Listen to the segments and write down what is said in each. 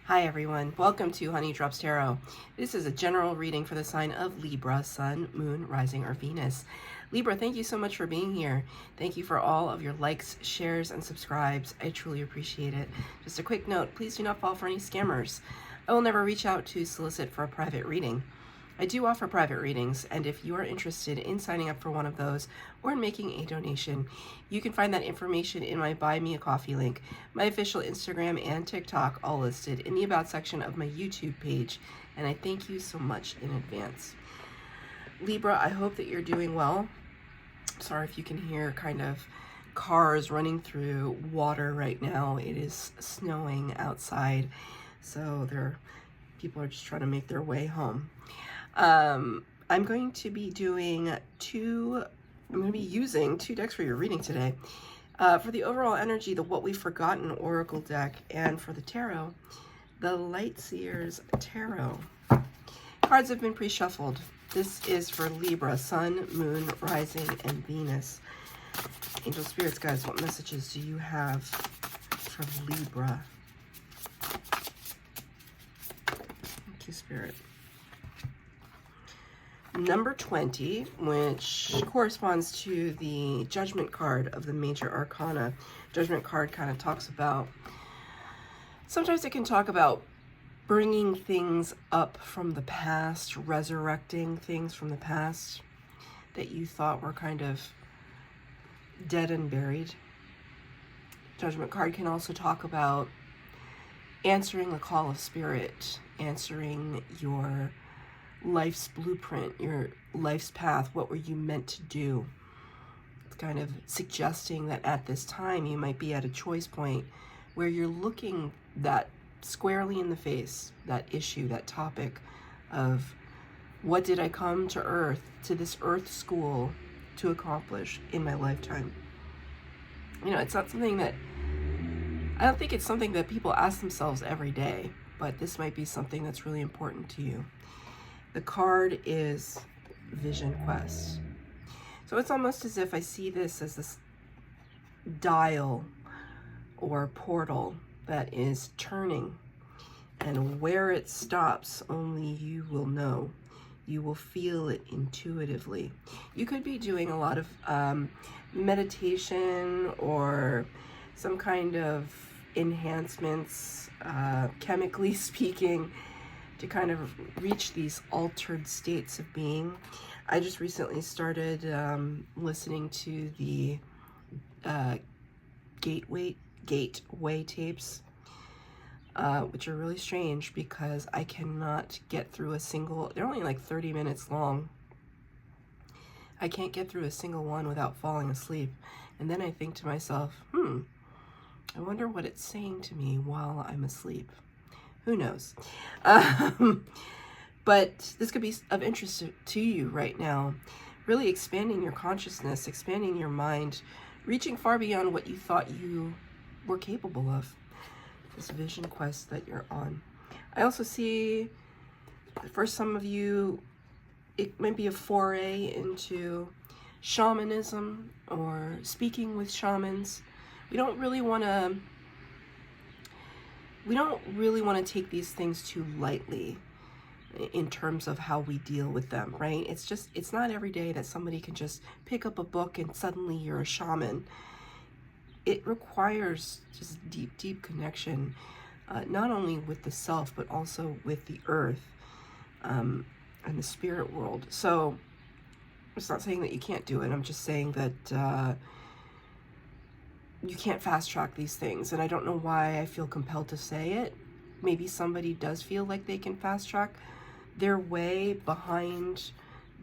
Hi everyone, welcome to Honey Drops Tarot. This is a general reading for the sign of Libra, Sun, Moon, Rising, or Venus. Libra, thank you so much for being here. Thank you for all of your likes, shares, and subscribes. I truly appreciate it. Just a quick note, please do not fall for any scammers. I will never reach out to solicit for a private reading. I do offer private readings, and if you are interested in signing up for one of those or in making a donation, you can find that information in my Buy Me a Coffee link, my official Instagram and TikTok, all listed in the About section of my YouTube page, and I thank you so much in advance. Libra, I hope that you're doing well. Sorry if you can hear kind of cars running through water right now. It is snowing outside, so people are just trying to make their way home. I'm going to be using two decks for your reading today. For the overall energy, the What We've Forgotten Oracle deck, and for the tarot, the Lightseers Tarot. Cards have been pre-shuffled. This is for Libra, Sun, Moon, Rising, and Venus. Angel Spirits, guys, what messages do you have for Libra? Thank you, Spirit. Number 20, which corresponds to the Judgment card of the Major Arcana. Judgment card kind of talks about, sometimes it can talk about bringing things up from the past, resurrecting things from the past that you thought were kind of dead and buried. Judgment card can also talk about answering the call of spirit, answering your life's blueprint, your life's path. What were you meant to do? It's kind of suggesting that at this time you might be at a choice point where you're looking that squarely in the face, that issue, that topic of what did I come to Earth, to this Earth school, to accomplish in my lifetime? You know, it's not something that, I don't think it's something that people ask themselves every day, but this might be something that's really important to you. The card is Vision Quest. So it's almost as if I see this as this dial or portal that is turning, and where it stops, only you will know. You will feel it intuitively. You could be doing a lot of meditation or some kind of enhancements, chemically speaking, to kind of reach these altered states of being. I just recently started listening to the Gateway tapes, which are really strange because I cannot get through a single, they're only like 30 minutes long. I can't get through a single one without falling asleep. And then I think to myself, I wonder what it's saying to me while I'm asleep. Who knows? But this could be of interest to you right now. Really expanding your consciousness, expanding your mind, reaching far beyond what you thought you were capable of. This vision quest that you're on. I also see, for some of you, it might be a foray into shamanism or speaking with shamans. We don't really want to take these things too lightly in terms of how we deal with them, right? It's not every day that somebody can just pick up a book and suddenly you're a shaman. It requires just deep connection, not only with the self, but also with the earth and the spirit world. So it's not saying that you can't do it. I'm just saying that you can't fast track these things. And I don't know why I feel compelled to say it. Maybe somebody does feel like they can fast track their way behind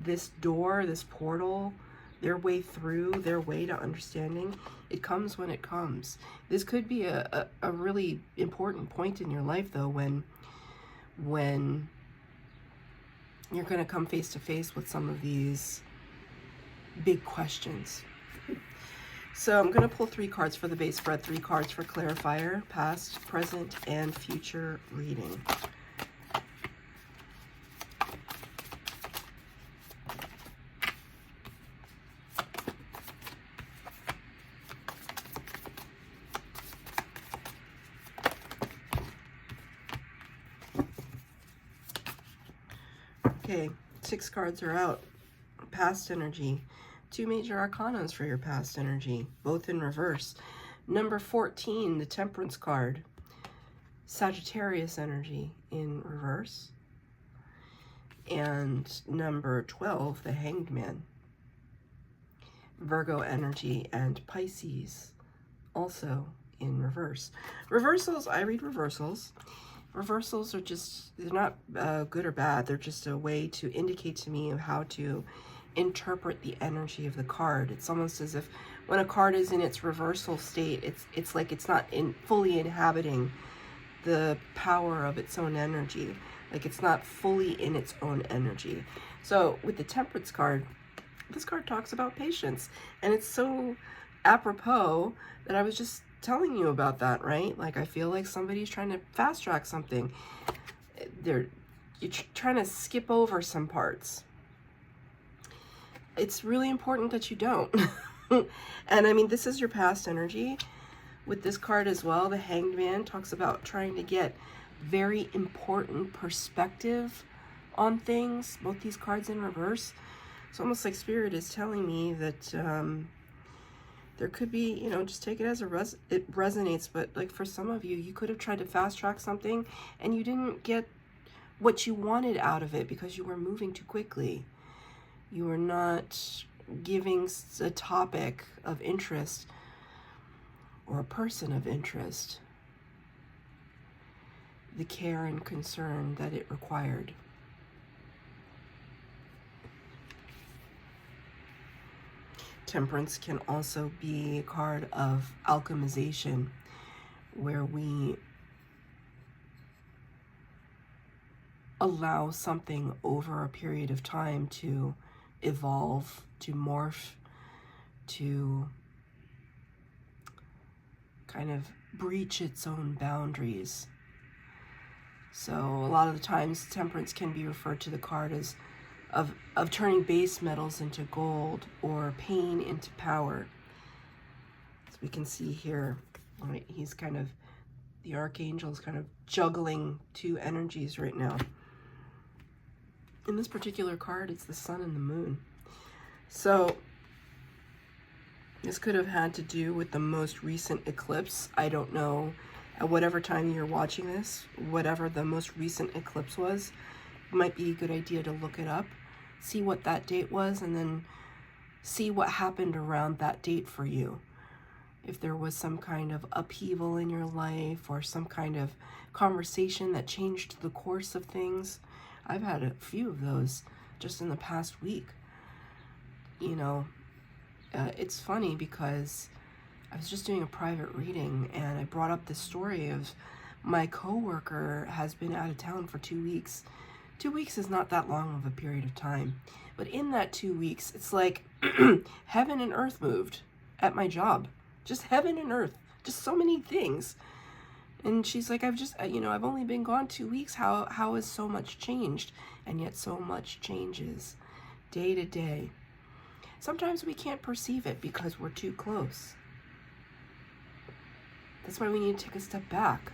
this door, this portal, their way through, their way to understanding. It comes when it comes. This could be a really important point in your life, though, when you're going to come face to face with some of these big questions. So I'm going to pull 3 cards for the base spread, 3 cards for clarifier, past, present, and future reading. Okay, 6 cards are out. Past energy. 2 major arcanas for your past energy, both in reverse. Number 14, the Temperance card. Sagittarius energy in reverse. And number 12, the Hanged Man. Virgo energy and Pisces, also in reverse. Reversals, I read reversals. Reversals are just, they're not good or bad. They're just a way to indicate to me how to interpret the energy of the card. It's almost as if when a card is in its reversal state, it's like it's not fully inhabiting the power of its own energy. Like it's not fully in its own energy. So with the Temperance card, this card talks about patience, and it's so apropos that I was just telling you about that, right? Like I feel like somebody's trying to fast track something. You're trying to skip over some parts. It's really important that you don't. And I mean, this is your past energy. With this card as well, the Hanged Man talks about trying to get very important perspective on things. Both these cards in reverse. It's almost like Spirit is telling me that there could be, you know, just take it as it resonates, but like for some of you, you could have tried to fast track something and you didn't get what you wanted out of it because you were moving too quickly. You were not giving a topic of interest or a person of interest the care and concern that it required. Temperance can also be a card of alchemization, where we allow something over a period of time to evolve, to morph, to kind of breach its own boundaries. So a lot of the times Temperance can be referred to the card as of turning base metals into gold or pain into power. As we can see here, right, he's kind of, the Archangel is kind of juggling 2 energies right now. In this particular card, it's the Sun and the Moon. So this could have had to do with the most recent eclipse. I don't know, at whatever time you're watching this, whatever the most recent eclipse was, it might be a good idea to look it up, see what that date was, and then see what happened around that date for you. If there was some kind of upheaval in your life or some kind of conversation that changed the course of things. I've had a few of those just in the past week. You know, it's funny because I was just doing a private reading and I brought up the story of my coworker has been out of town for 2 weeks. 2 weeks is not that long of a period of time, but in that 2 weeks, it's like heaven and earth moved at my job. Just heaven and earth, just so many things. And she's like, I've only been gone 2 weeks. How has so much changed? And yet so much changes day to day. Sometimes we can't perceive it because we're too close. That's why we need to take a step back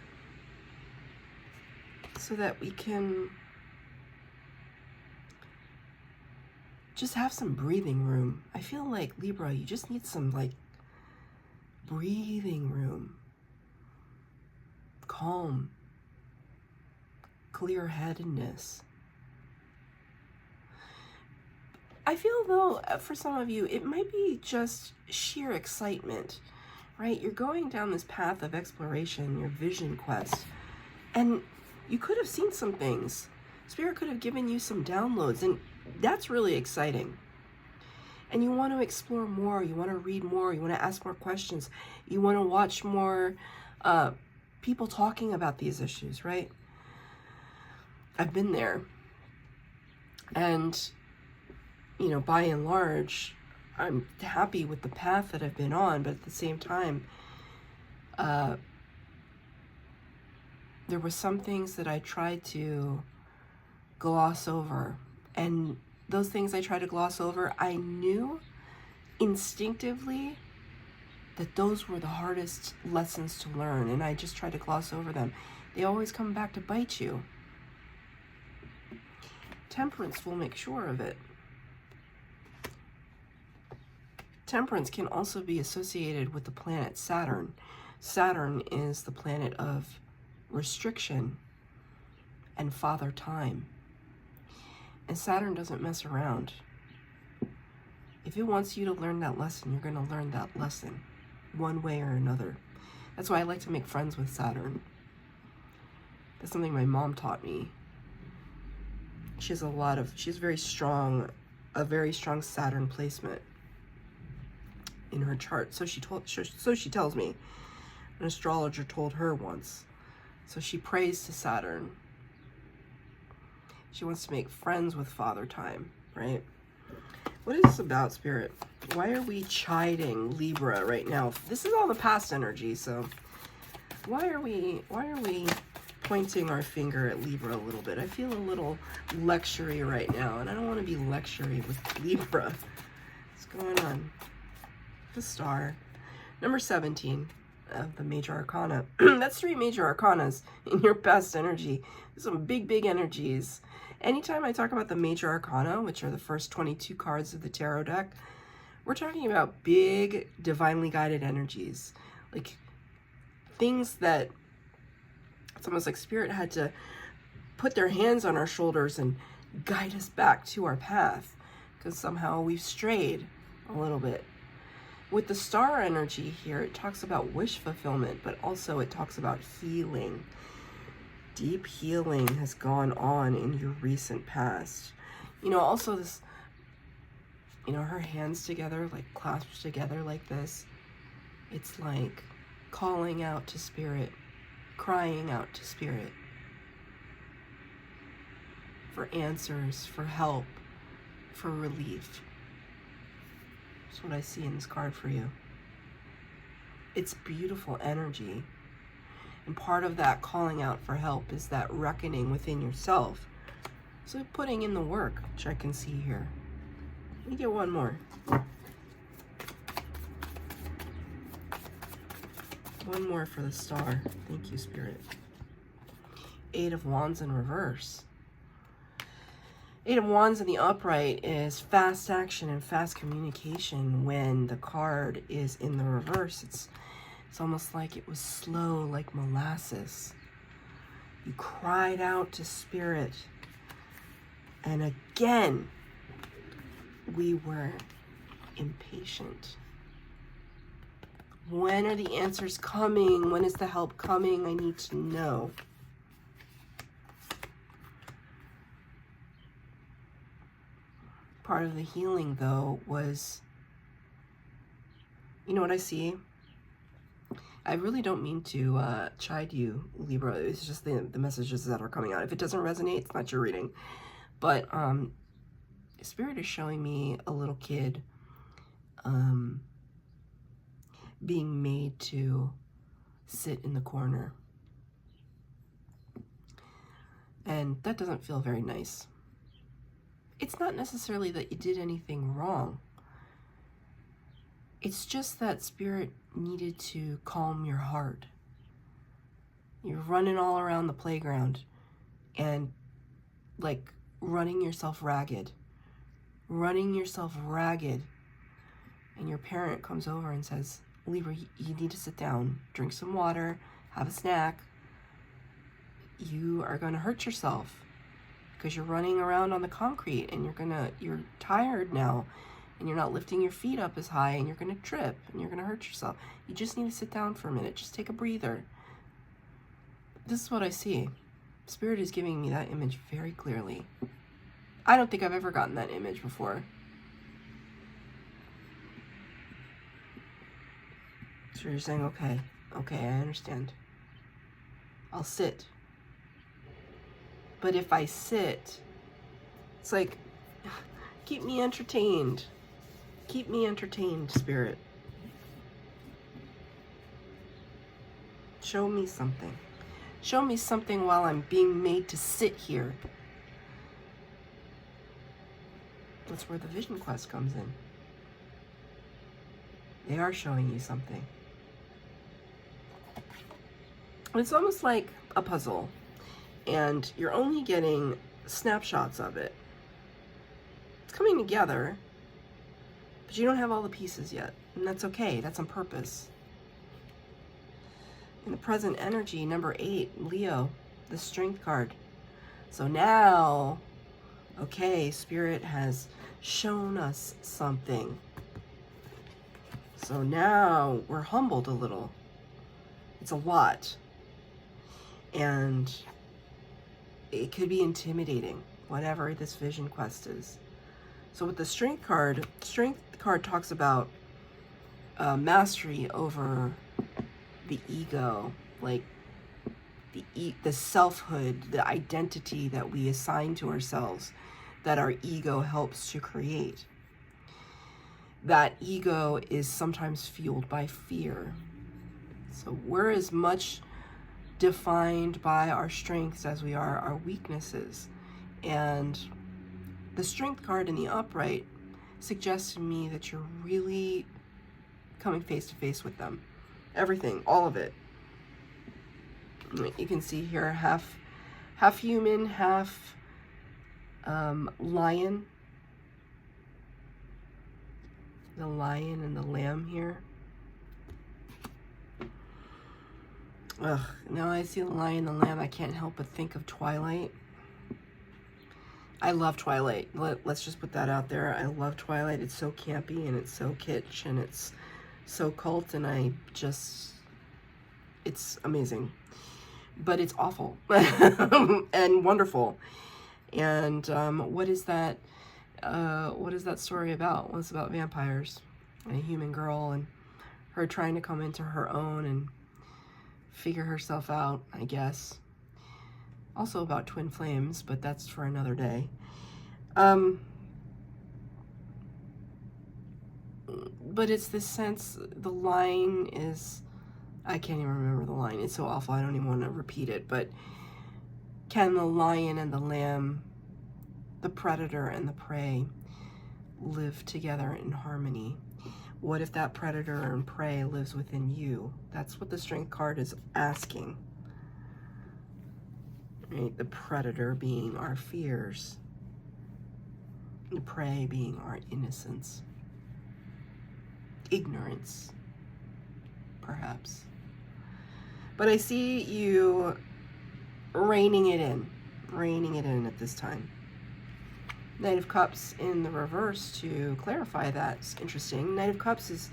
so that we can just have some breathing room. I feel like, Libra, you just need some like breathing room. Calm, clear-headedness. I feel though, for some of you, it might be just sheer excitement, right? You're going down this path of exploration, your vision quest, and you could have seen some things. Spirit could have given you some downloads, and that's really exciting. And you want to explore more, you want to read more, you want to ask more questions, you want to watch more people talking about these issues, right? I've been there. And, you know, by and large, I'm happy with the path that I've been on, but at the same time, there were some things that I tried to gloss over. And those things I tried to gloss over, I knew instinctively that those were the hardest lessons to learn, and I just tried to gloss over them. They always come back to bite you. Temperance will make sure of it. Temperance can also be associated with the planet Saturn. Saturn is the planet of restriction and father time. And Saturn doesn't mess around. If it wants you to learn that lesson, you're going to learn that lesson one way or another. That's why I like to make friends with Saturn. That's something my mom taught me. She has a very strong Saturn placement in her chart. So she tells me. An astrologer told her once. So she prays to Saturn. She wants to make friends with Father Time, right? What is this about, Spirit? Why are we chiding Libra right now? This is all the past energy, so why are we pointing our finger at Libra a little bit? I feel a little lectury right now, and I don't want to be lectury with Libra. What's going on? The star. Number 17 of the major arcana. That's 3 major arcanas in your past energy. Some big energies. Anytime I talk about the major arcana, which are the first 22 cards of the tarot deck, we're talking about big, divinely guided energies. Like things that it's almost like Spirit had to put their hands on our shoulders and guide us back to our path, because somehow we've strayed a little bit. With the star energy here, it talks about wish fulfillment, but also it talks about healing. Deep healing has gone on in your recent past. You know, also this, you know, her hands together, like clasped together like this. It's like calling out to Spirit, crying out to Spirit for answers, for help, for relief. That's what I see in this card for you. It's beautiful energy. And part of that calling out for help is that reckoning within yourself. So putting in the work, which I can see here. Let me get one more. One more for the star. Thank you, Spirit. 8 of Wands in reverse. 8 of Wands in the upright is fast action and fast communication. When the card is in the reverse, it's almost like it was slow, like molasses. You cried out to Spirit. And again, we were impatient. When are the answers coming? When is the help coming? I need to know. Part of the healing, though, was, you know what I see? I really don't mean to chide you, Libra. It's just the messages that are coming out. If it doesn't resonate, it's not your reading. But Spirit is showing me a little kid being made to sit in the corner. And that doesn't feel very nice. It's not necessarily that you did anything wrong. It's just that Spirit needed to calm your heart. You're running all around the playground and like running yourself ragged. And your parent comes over and says, Libra, you need to sit down, drink some water, have a snack. You are going to hurt yourself because you're running around on the concrete and you're tired now and you're not lifting your feet up as high and you're going to trip and you're going to hurt yourself. You just need to sit down for a minute. Just take a breather. This is what I see. Spirit is giving me that image very clearly. I don't think I've ever gotten that image before. So you're saying, okay, I understand. I'll sit. But if I sit, it's like, keep me entertained. Keep me entertained, Spirit. Show me something. Show me something while I'm being made to sit here. That's where the vision quest comes in. They are showing you something. It's almost like a puzzle, and you're only getting snapshots of it. coming together, but you don't have all the pieces yet. And that's okay. That's on purpose. In the present energy, number 8, Leo, the Strength card. So now, okay, Spirit has shown us something. So now we're humbled a little. It's a lot. And it could be intimidating, whatever this vision quest is. So with the Strength card talks about mastery over the ego, like the selfhood, the identity that we assign to ourselves, that our ego helps to create. That ego is sometimes fueled by fear. So we're as much defined by our strengths as we are our weaknesses. And the Strength card in the upright suggests to me that you're really coming face to face with them. Everything, all of it. You can see here half human, half lion. The lion and the lamb here. Ugh, now I see the lion and the lamb, I can't help but think of Twilight. I love Twilight. Let's just put that out there. I love Twilight. It's so campy and it's so kitsch and it's so cult, and it's amazing. But it's awful and wonderful. And what is that story about? Well, it's about vampires, a human girl and her trying to come into her own and figure herself out, I guess. Also about twin flames, but that's for another day. But it's this sense, the line is, I can't even remember the line. It's so awful, I don't even want to repeat it. But can the lion and the lamb, the predator and the prey, live together in harmony? What if that predator and prey lives within you? That's what the Strength card is asking. Right? The predator being our fears. The prey being our innocence. Ignorance, perhaps. But I see you reining it in at this time. Knight of Cups in the reverse to clarify that. It's interesting. Knight of Cups is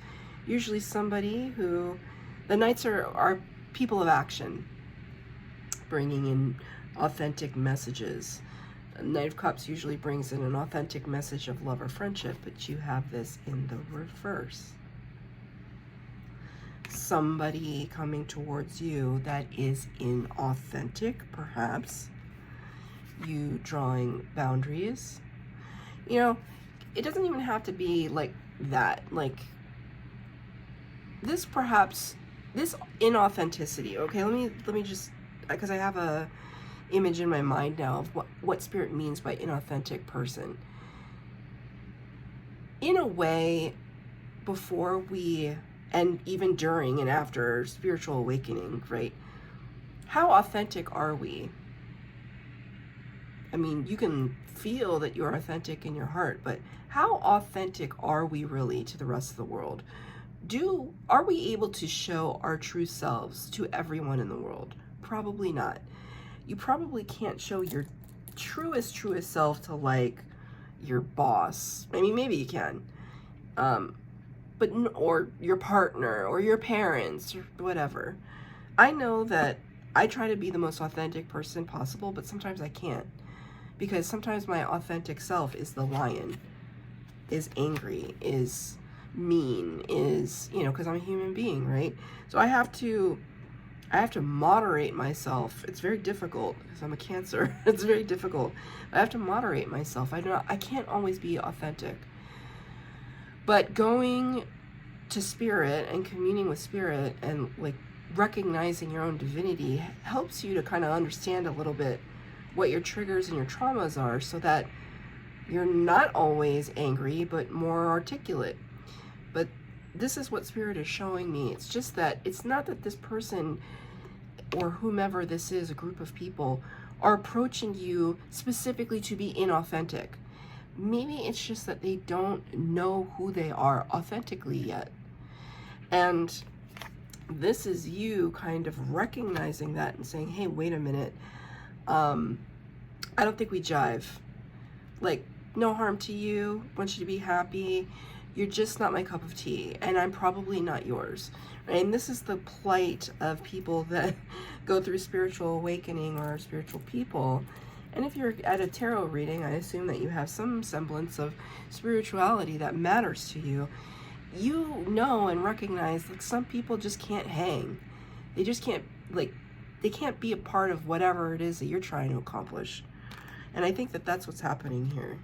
usually somebody who, the Knights are people of action, bringing in authentic messages. Knight of Cups usually brings in an authentic message of love or friendship, but you have this in the reverse. Somebody coming towards you that is inauthentic, perhaps. You drawing boundaries. You know, it doesn't even have to be like that. Like this, perhaps, this inauthenticity. Okay, let me just, because I have a image in my mind now of what Spirit means by inauthentic person. In a way, before we, and even during and after spiritual awakening, right? How authentic are we? I mean, you can feel that you're authentic in your heart, but how authentic are we really to the rest of the world? Are we able to show our true selves to everyone in the world? Probably not. You probably can't show your truest self to like your boss. I mean, maybe you can, but or your partner or your parents or whatever. I know that I try to be the most authentic person possible, but sometimes I can't, because sometimes my authentic self is the lion, is angry, is mean, is, you know, because I'm a human being, right? So I have to moderate myself. It's very difficult because I'm a Cancer. It's very difficult. I have to moderate myself. I can't always be authentic. But going to Spirit and communing with Spirit and like recognizing your own divinity helps you to kind of understand a little bit what your triggers and your traumas are, so that you're not always angry but more articulate. But this is what Spirit is showing me. It's just that it's not that this person or whomever this is, a group of people, are approaching you specifically to be inauthentic, maybe it's just that they don't know who they are authentically yet. And this is you kind of recognizing that and saying, hey, wait a minute. I don't think we jive. Like, no harm to you. Want you to be happy. You're just not my cup of tea, and I'm probably not yours. Right? And this is the plight of people that go through spiritual awakening or spiritual people. And if you're at a tarot reading, I assume that you have some semblance of spirituality that matters to you. You know and recognize, like, some people just can't hang. They just can't, like, they can't be a part of whatever it is that you're trying to accomplish. And I think that that's what's happening here.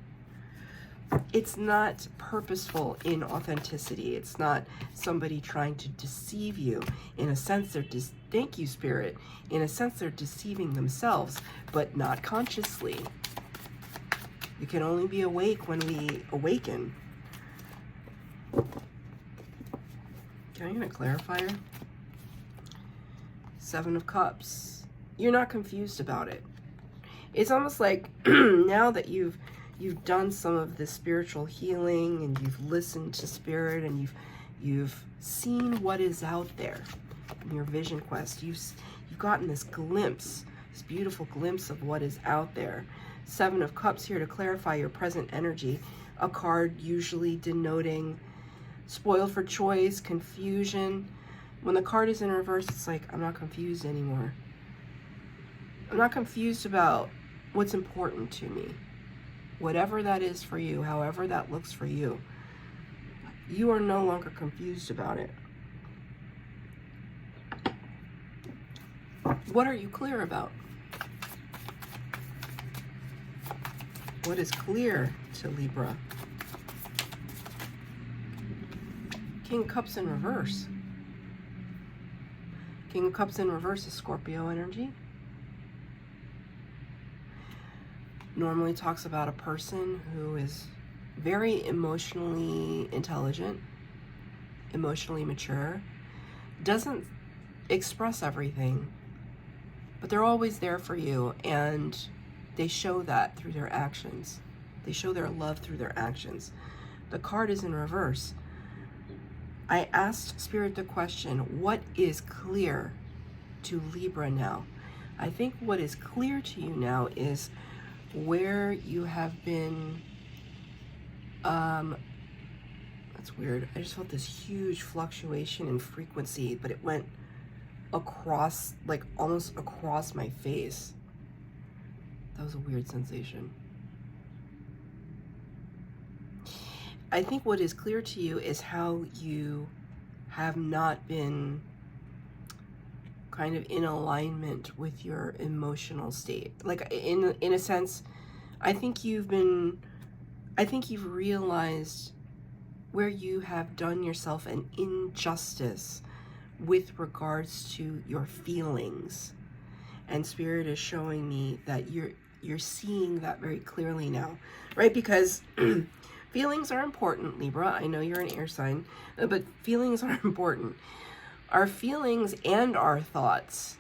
It's not purposeful in authenticity. It's not somebody trying to deceive you. In a sense, they're thank you, Spirit. In a sense, they're deceiving themselves, but not consciously. We can only be awake when we awaken. Can I get a clarifier? 7 of Cups. You're not confused about it. It's almost like now that you've done some of this spiritual healing and you've listened to Spirit and you've seen what is out there in your vision quest. You've gotten this glimpse, this beautiful glimpse of what is out there. 7 of Cups here to clarify your present energy. A card usually denoting spoiled for choice, confusion. When the card is in reverse, it's like, I'm not confused anymore. I'm not confused about what's important to me. Whatever that is for you, however that looks for you, you are no longer confused about it. What are you clear about? What is clear to Libra? King of Cups in reverse. King of Cups in reverse is Scorpio energy. Normally talks about a person who is very emotionally intelligent, emotionally mature, doesn't express everything, but they're always there for you, and they show that through their actions. They show their love through their actions. The card is in reverse. I asked Spirit the question, what is clear to Libra now? I think what is clear to you now is where you have been, that's weird. I just felt this huge fluctuation in frequency, but it went across, like almost across my face. That was a weird sensation. I think what is clear to you is how you have not been kind of in alignment with your emotional state. Like in a sense, I think you've realized where you have done yourself an injustice with regards to your feelings. And Spirit is showing me that you're seeing that very clearly now, right? Because feelings are important, Libra. I know you're an air sign, but feelings are important. Our feelings and our thoughts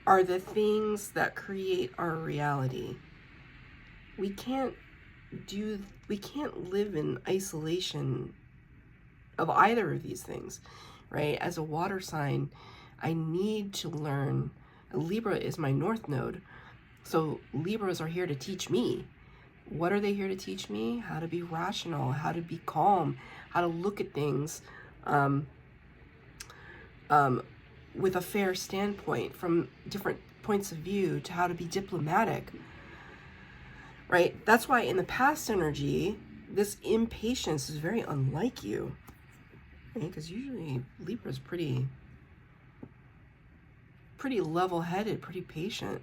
are the things that create our reality. We can't live in isolation of either of these things, right? As a water sign, I need to learn. Libra is my north node. So Libras are here to teach me. What are they here to teach me? How to be rational, how to be calm, how to look at things with a fair standpoint from different points of view, to how to be diplomatic, right? That's why in the past energy, this impatience is very unlike you, right? Because usually Libra's pretty level-headed, pretty patient,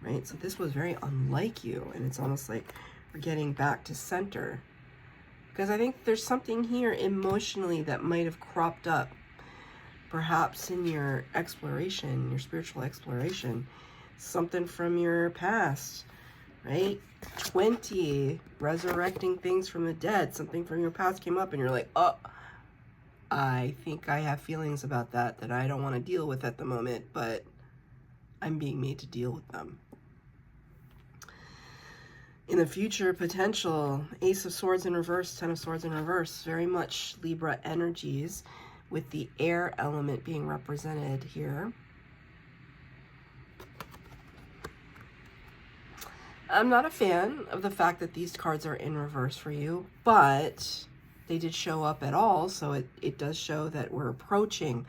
right? So this was very unlike you, and it's almost like we're getting back to center. Because I think there's something here emotionally that might have cropped up, perhaps in your exploration, your spiritual exploration, something from your past, right? 20, resurrecting things from the dead, something from your past came up and you're like, oh, I think I have feelings about that I don't want to deal with at the moment, but I'm being made to deal with them. In the future, potential, Ace of Swords in reverse, Ten of Swords in reverse, very much Libra energies with the air element being represented here. I'm not a fan of the fact that these cards are in reverse for you, but they did show up at all, so it does show that we're approaching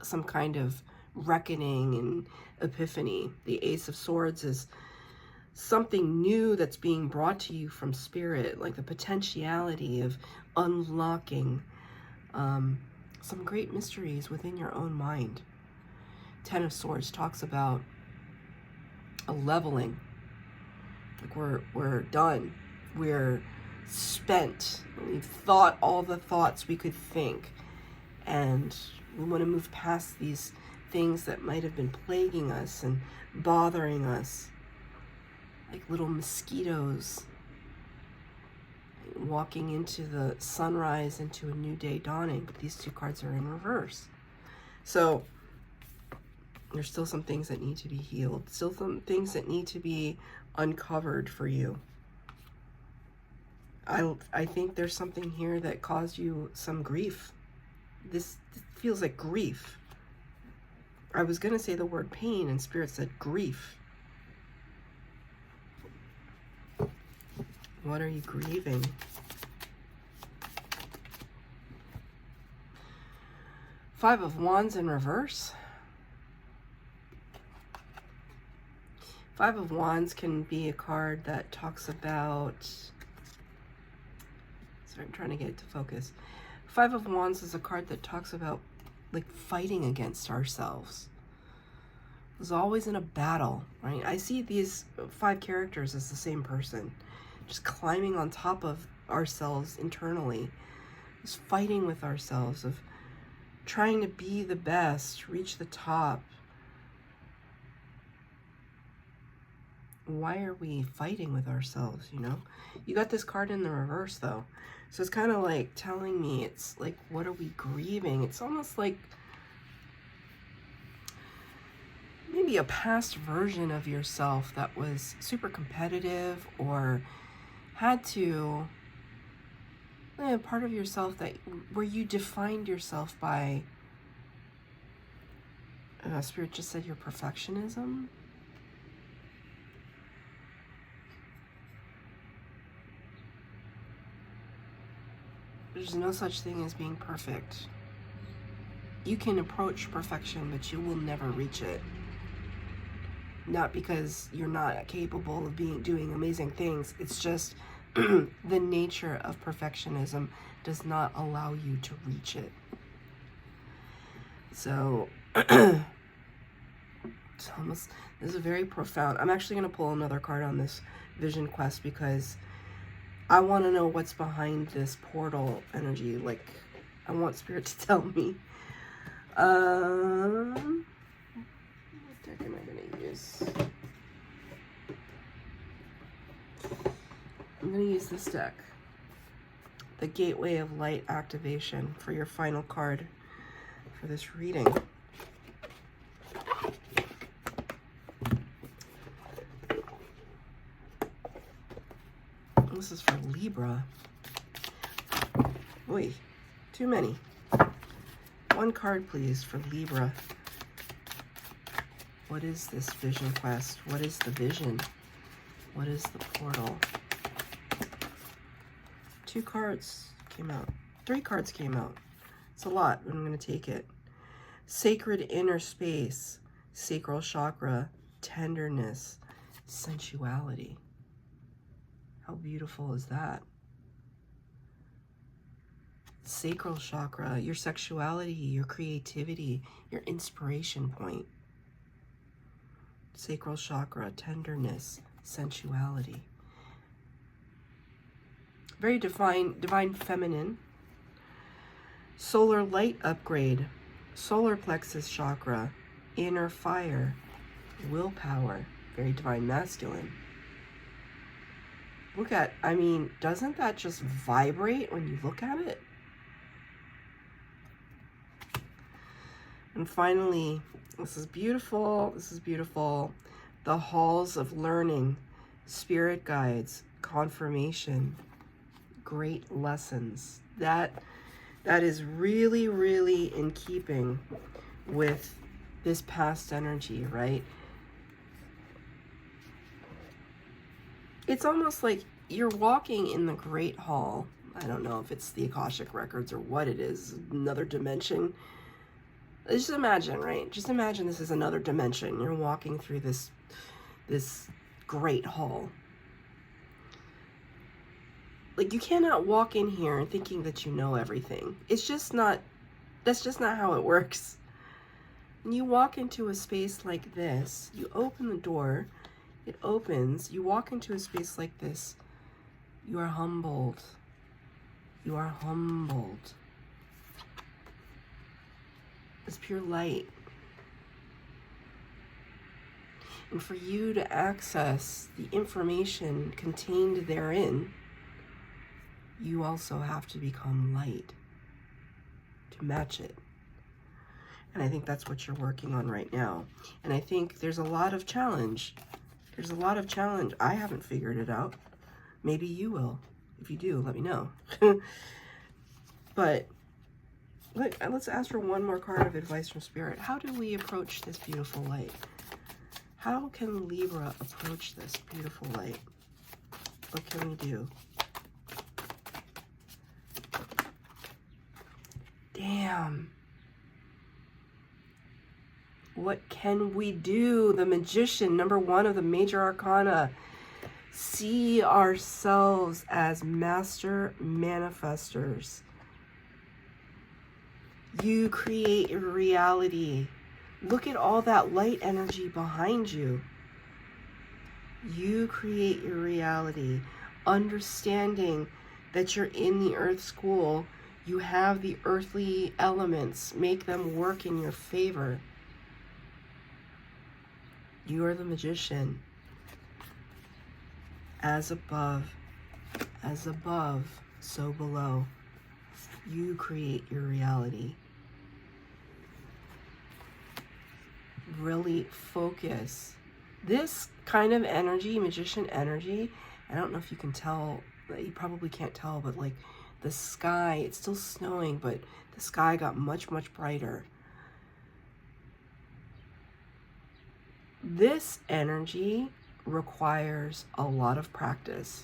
some kind of reckoning and epiphany. The Ace of Swords is something new that's being brought to you from spirit, like the potentiality of unlocking some great mysteries within your own mind. Ten of Swords talks about a leveling. Like we're done. We're spent. We've thought all the thoughts we could think. And we want to move past these things that might have been plaguing us and bothering us. Like little mosquitoes walking into the sunrise, into a new day dawning. But these two cards are in reverse. So there's still some things that need to be healed. Still some things that need to be uncovered for you. I think there's something here that caused you some grief. This feels like grief. I was going to say the word pain, and Spirit said grief. What are you grieving? Five of Wands in reverse. Five of Wands can be a card that talks about... Sorry, I'm trying to get it to focus. Five of Wands is a card that talks about like fighting against ourselves. It's always in a battle, right? I see these five characters as the same person, just climbing on top of ourselves internally, just fighting with ourselves, of trying to be the best, reach the top. Why are we fighting with ourselves, you know? You got this card in the reverse, though. So it's kind of like telling me, it's like, what are we grieving? It's almost like maybe a past version of yourself that was super competitive, or had to, part of yourself that, where you defined yourself by, Spirit just said your perfectionism. There's no such thing as being perfect. You can approach perfection, but you will never reach it. Not because you're not capable of doing amazing things. It's just the nature of perfectionism does not allow you to reach it. So it's almost, this is very profound. I'm actually going to pull another card on this vision quest because I want to know what's behind this portal energy. Like, I want Spirit to tell me. What deck am I going to use? I'm going to use this deck. The Gateway of Light activation for your final card for this reading. This is for Libra. Oy, too many. One card, please, for Libra. What is this vision quest? What is the vision? What is the portal? Two cards came out. Three cards came out. It's a lot, but I'm going to take it. Sacred inner space, sacral chakra, tenderness, sensuality. How beautiful is that? Sacral chakra, your sexuality, your creativity, your inspiration point. Sacral chakra, tenderness, sensuality. Very divine feminine. Solar light upgrade, solar plexus chakra, inner fire, willpower. Very divine masculine. Look at, I mean, doesn't that just vibrate when you look at it? And finally, this is beautiful. This is beautiful. The halls of learning, spirit guides, confirmation, great lessons. That is really, really in keeping with this past energy, right? It's almost like you're walking in the Great Hall. I don't know if it's the Akashic Records or what it is, another dimension. Just imagine, right? Just imagine this is another dimension. You're walking through this Great Hall. Like, you cannot walk in here thinking that you know everything. It's just not, that's just not how it works. When you walk into a space like this, you open the door, it opens, you walk into a space like this, you are humbled. You are humbled. It's pure light. And for you to access the information contained therein, you also have to become light to match it. And I think that's what you're working on right now. And I think there's a lot of challenge. There's a lot of challenge. I haven't figured it out. Maybe you will. If you do, let me know. But let's ask for one more card of advice from Spirit. How do we approach this beautiful light? How can Libra approach this beautiful light? What can we do? Damn. What can we do? The Magician, number 1 of the major arcana. See ourselves as master manifestors. You create your reality. Look at all that light energy behind you. You create your reality. Understanding that you're in the earth school, you have the earthly elements. Make them work in your favor. You are the magician. As above, so below. You create your reality. Really focus. This kind of energy, magician energy, I don't know if you can tell, you probably can't tell, but like the sky, it's still snowing, but the sky got much, much brighter. This energy requires a lot of practice.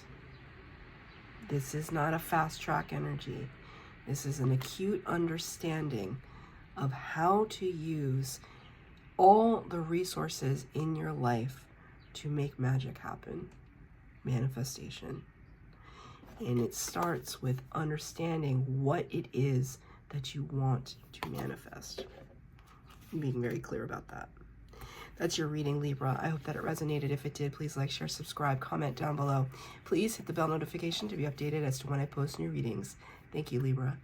This is not a fast track energy. This is an acute understanding of how to use all the resources in your life to make magic happen, manifestation. And it starts with understanding what it is that you want to manifest. I'm being very clear about that. That's your reading, Libra. I hope that it resonated. If it did, please like, share, subscribe, comment down below. Please hit the bell notification to be updated as to when I post new readings. Thank you, Libra.